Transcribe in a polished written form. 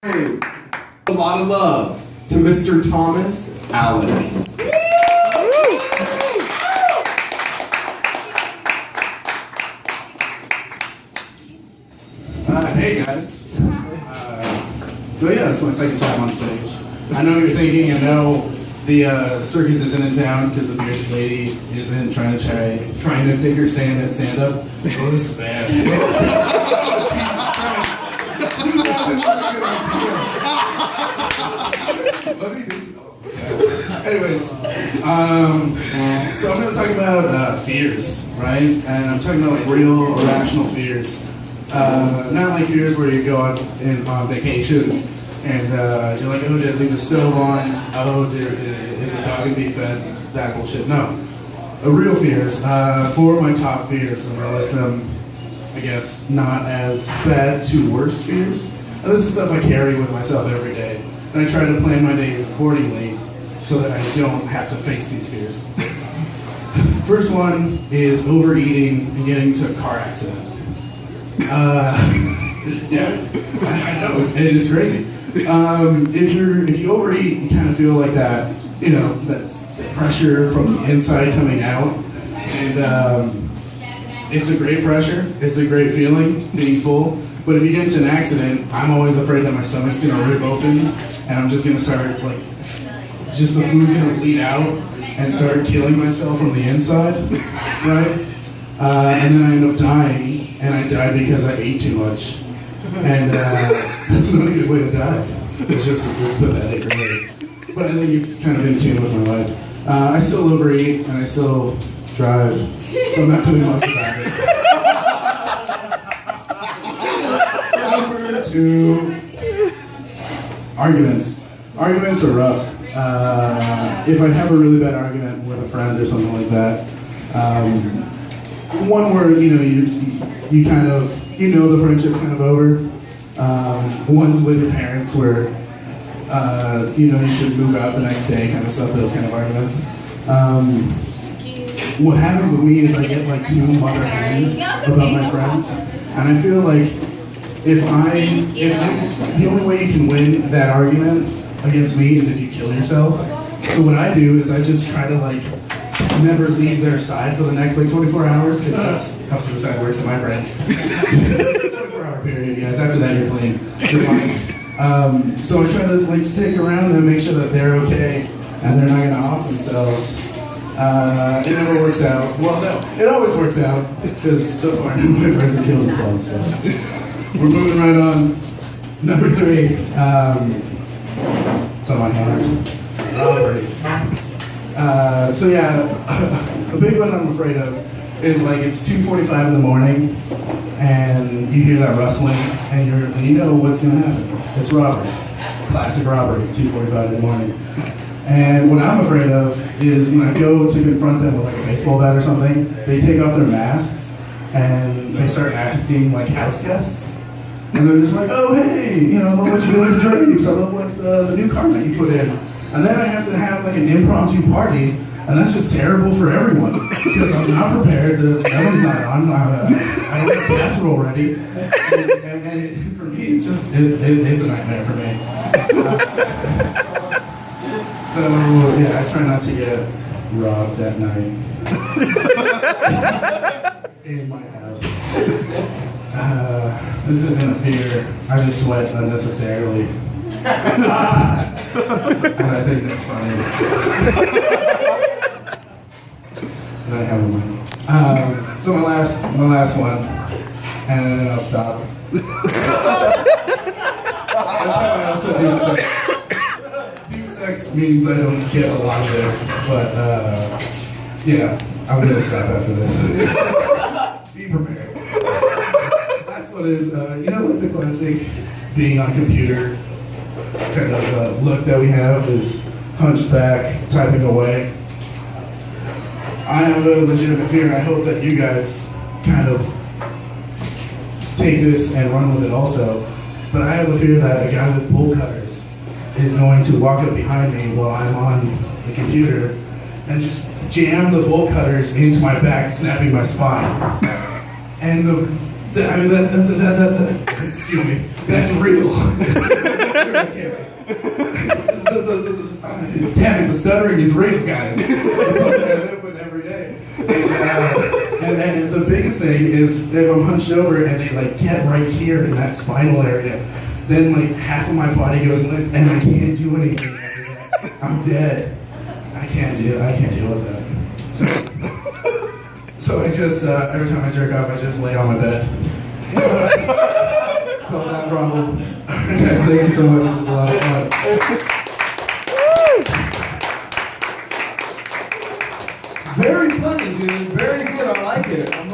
A lot of love to Mr. Thomas Allen. Hey guys. So yeah, it's my second time on stage. I know you're thinking, I know the circus isn't in town because the bearded lady isn't trying to take her stand at stand up. Oh, this is bad. Anyways, so I'm going to talk about fears, right? And I'm talking about like real, irrational fears. Not like fears where you go on vacation and you're like, oh, did I leave the stove on? Oh, is the dog gonna be fed? That bullshit. No. Real fears. Four of my top fears. I'm gonna list them, I guess, not as bad to worst fears. And this is stuff I carry with myself every day. And I try to plan my days accordingly so that I don't have to face these fears. First one is overeating and getting into a car accident. Yeah, I know, it's crazy. If you overeat, you kind of feel like that, you know, that's the pressure from the inside coming out, and it's a great pressure, it's a great feeling, being full, but if you get into an accident, I'm always afraid that my stomach's gonna rip open, and I'm just gonna start, like, just the food's gonna bleed out, and start killing myself from the inside, right? And then I end up dying, and I died because I ate too much. And that's not a good way to die. It's pathetic, really. But I think it's kind of in tune with my life. I still overeat, and I still drive, so I'm not doing much about it. Number two, arguments. Arguments are rough. If I have a really bad argument with a friend or something like that, one where, you know, you kind of, you know, the friendship's kind of over. One's with your parents where, you know, you should move out the next day, kind of stuff, those kind of arguments. What happens with me is I get like too mother hen about my friends, and I feel like if the only way you can win that argument against me is if you kill yourself. So what I do is I just try to like never leave their side for the next like 24 hours, because that's how suicide works in my brain. 24-hour period, guys. After that, you're clean. You're fine. So I try to like stick around and make sure that they're okay and they're not gonna off themselves. It never works out. Well, no, it always works out, because so far none of my friends have killed themselves. So we're moving right on. Number three. It's on my hand. Robberies. So yeah, a big one I'm afraid of is like it's 2:45 in the morning and you hear that rustling and you know what's gonna happen. It's robbers. Classic robbery, 2:45 in the morning. And what I'm afraid of is when I go to confront them with like a baseball bat or something, they take off their masks and they start acting like house guests. And they're just like, oh hey, you know, I love what you're doing with the drapes, I love what the new carpet you put in. And then I have to have like an impromptu party, and that's just terrible for everyone because I'm not prepared. The oven's not on. I don't have a casserole ready, and for me, it's a nightmare for me. So yeah, I try not to get robbed at night in my house. This isn't a fear. I just sweat unnecessarily. And I think that's funny. And I have one. So my last one, and then I'll stop. That's how I also do sex. Do sex means I don't get a lot of it, but yeah, I'm gonna stop after this. Be prepared. Last one is, you know, like the classic being on a computer kind of look that we have is hunched back, typing away. I have a legitimate fear, and I hope that you guys kind of take this and run with it also. But I have a fear that a guy with bolt cutters is going to walk up behind me while I'm on the computer and just jam the bolt cutters into my back, snapping my spine. And excuse me, that's real. Damn it, the stuttering is real, guys. It's something I live with every day. And the biggest thing is if I'm hunched over and they like get right here in that spinal area, then like half of my body goes limp and I can't do anything after that. I'm dead. I can't deal with that. So I just every time I jerk off, I just lay on my bed. Solve that problem. Guys, thank you so much. This is a lot of fun. Very funny, dude. Very good. I like it. I'm